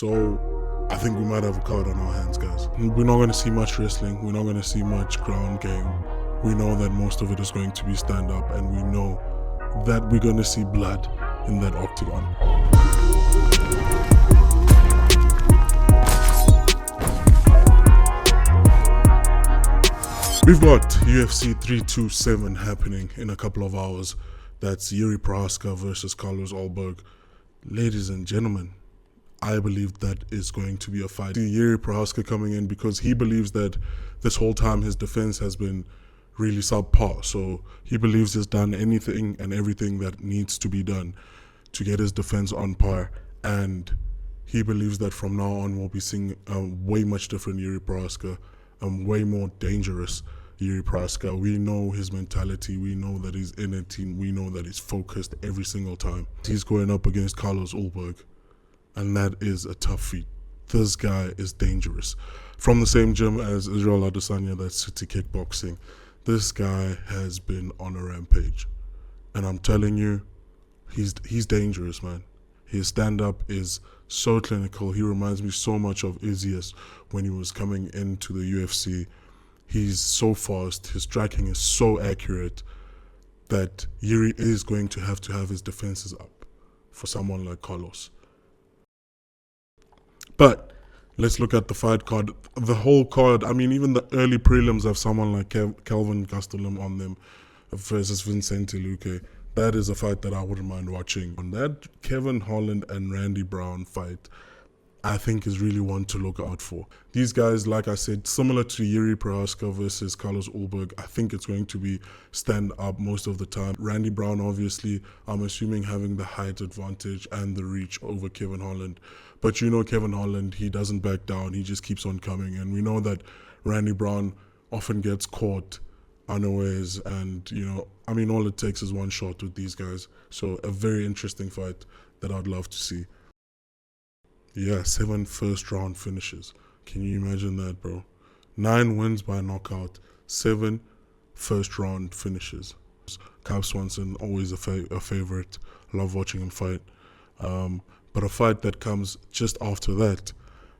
So I think we might have a card on our hands, guys. We're not going to see much wrestling. We're not going to see much ground game. We know that most of it is going to be stand-up, and we know that we're going to see blood in that octagon. We've got UFC 327 happening in a couple of hours. That's Ulberg Prochazka versus Carlos Ulberg. Ladies and gentlemen, I believe that is going to be a fight. Ulberg Prochazka coming in because he believes that this whole time his defense has been really subpar. So he believes he's done anything and everything that needs to be done to get his defense on par. And he believes that from now on we'll be seeing a way much different Ulberg Prochazka, way more dangerous Ulberg Prochazka. We know his mentality. We know that he's in a team. We know that he's focused every single time. He's going up against Carlos Ulberg, and that is a tough feat. This guy is dangerous. From the same gym as Israel Adesanya, that's City Kickboxing. This guy has been on a rampage, and I'm telling you, he's dangerous, man. His stand-up is so clinical. He reminds me so much of Izias when he was coming into the UFC. He's so fast. His striking is so accurate that Yuri is going to have his defenses up for someone like Carlos. But let's look at the fight card. The whole card, I mean, even the early prelims have someone like Kelvin Gastelum on them versus Vincente Luque. That is a fight that I wouldn't mind watching. On that Kevin Holland and Randy Brown fight, I think is really one to look out for. These guys, like I said, similar to Ulberg Prochazka versus Carlos Ulberg, I think it's going to be stand up most of the time. Randy Brown, obviously, I'm assuming having the height advantage and the reach over Kevin Holland. But you know Kevin Holland, he doesn't back down. He just keeps on coming. And we know that Randy Brown often gets caught unawares. And, you know, I mean, all it takes is one shot with these guys. So a very interesting fight that I'd love to see. Yeah, 7 first-round finishes. Can you imagine that, bro? 9 wins by knockout, 7 first-round finishes. Cub Swanson, always a favorite. Love watching him fight. But a fight that comes just after that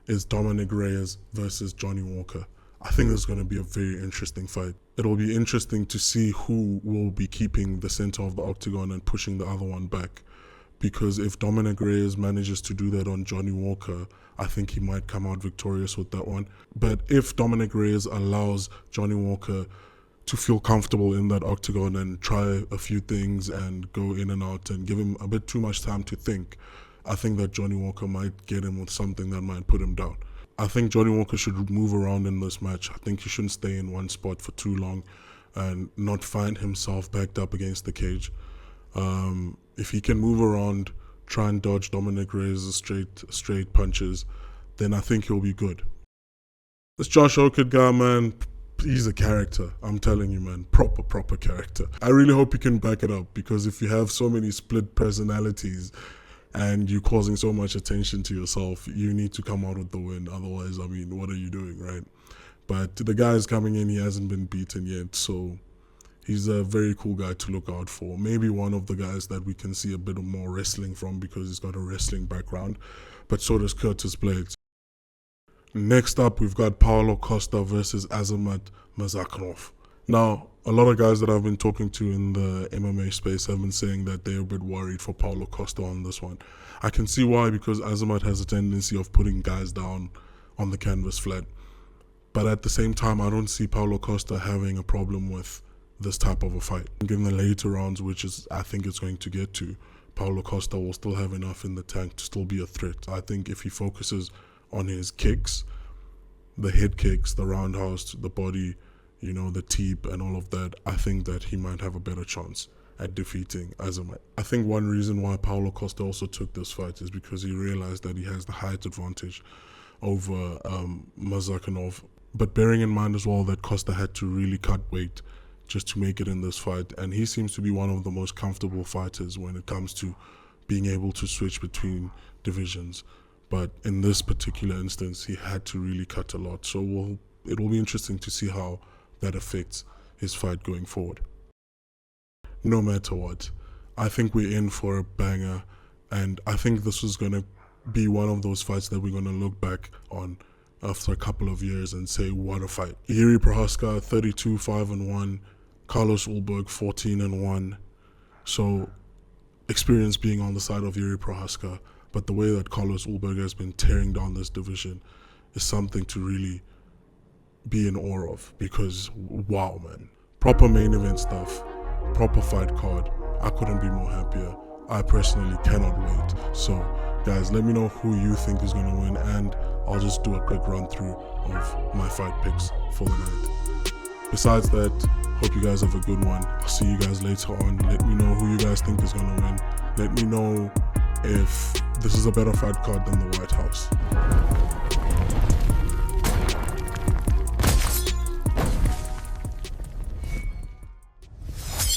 is Dominic Reyes versus Johnny Walker. I think this is going to be a very interesting fight. It'll be interesting to see who will be keeping the center of the octagon and pushing the other one back. Because if Dominic Reyes manages to do that on Johnny Walker, I think he might come out victorious with that one. But if Dominic Reyes allows Johnny Walker to feel comfortable in that octagon and try a few things and go in and out and give him a bit too much time to think, I think that Johnny Walker might get him with something that might put him down. I think Johnny Walker should move around in this match. I think he shouldn't stay in one spot for too long and not find himself backed up against the cage. If he can move around, try and dodge Dominic Reyes' straight punches, then I think he'll be good. This Josh Oakett guy, man, he's a character. I'm telling you, man, proper character. I really hope he can back it up, because if you have so many split personalities and you're causing so much attention to yourself, you need to come out with the win. Otherwise, I mean, what are you doing, right? But the guy is coming in, he hasn't been beaten yet, so he's a very cool guy to look out for. Maybe one of the guys that we can see a bit more wrestling from, because he's got a wrestling background, but so does Curtis Blades. Next up, we've got Paulo Costa versus Azamat Murzakanov. Now, a lot of guys that I've been talking to in the MMA space have been saying that they're a bit worried for Paulo Costa on this one. I can see why, because Azamat has a tendency of putting guys down on the canvas flat. But at the same time, I don't see Paulo Costa having a problem with this type of a fight. In the later rounds, which is I think it's going to get to, Paulo Costa will still have enough in the tank to still be a threat. I think if he focuses on his kicks, the head kicks, the roundhouse, the body, you know, the teep and all of that, I think that he might have a better chance at defeating Azamat. I think one reason why Paulo Costa also took this fight is because he realized that he has the height advantage over Murzakanov. But bearing in mind as well that Costa had to really cut weight just to make it in this fight, and he seems to be one of the most comfortable fighters when it comes to being able to switch between divisions. But in this particular instance, he had to really cut a lot. So it will be interesting to see how that affects his fight going forward. No matter what, I think we're in for a banger, and I think this is going to be one of those fights that we're going to look back on after a couple of years and say, what a fight. Yuri Prochazka, 32-5-1. Carlos Ulberg, 14-1. So, experience being on the side of Yuri Prochazka, but the way that Carlos Ulberg has been tearing down this division is something to really be in awe of, because wow, man. Proper main event stuff, proper fight card. I couldn't be more happier. I personally cannot wait. So guys, let me know who you think is going to win, and I'll just do a quick run through of my fight picks for the night. Besides that, hope you guys have a good one. I'll see you guys later on. Let me know who you guys think is going to win. Let me know if this is a better fight card than the White House.